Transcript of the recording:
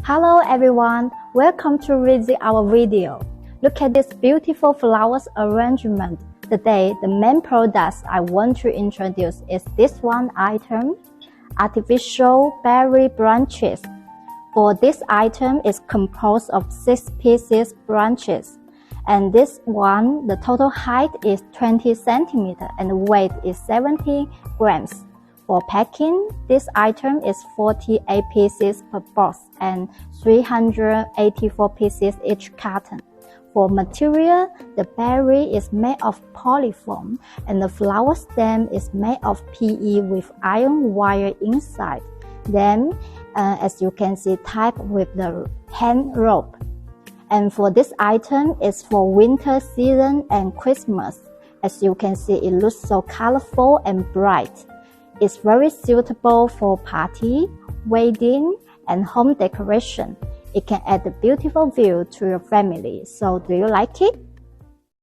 Hello everyone, welcome to visit our video. Look at this beautiful flowers arrangement. Today, the main products I want to introduce is this one item, artificial berry branches. For this item is composed of 6 pieces branches. And this one, the total height is 20 centimeters and weight is 70 grams. For packing, this item is 48 pieces per box and 384 pieces each carton. For material, the berry is made of polyfoam and the flower stem is made of PE with iron wire inside. Then, as you can see, tied with the hand rope. And for this item, it's for winter season and Christmas. As you can see, it looks so colorful and bright. It's very suitable for party, wedding, and home decoration. It can add a beautiful view to your family. So do you like it?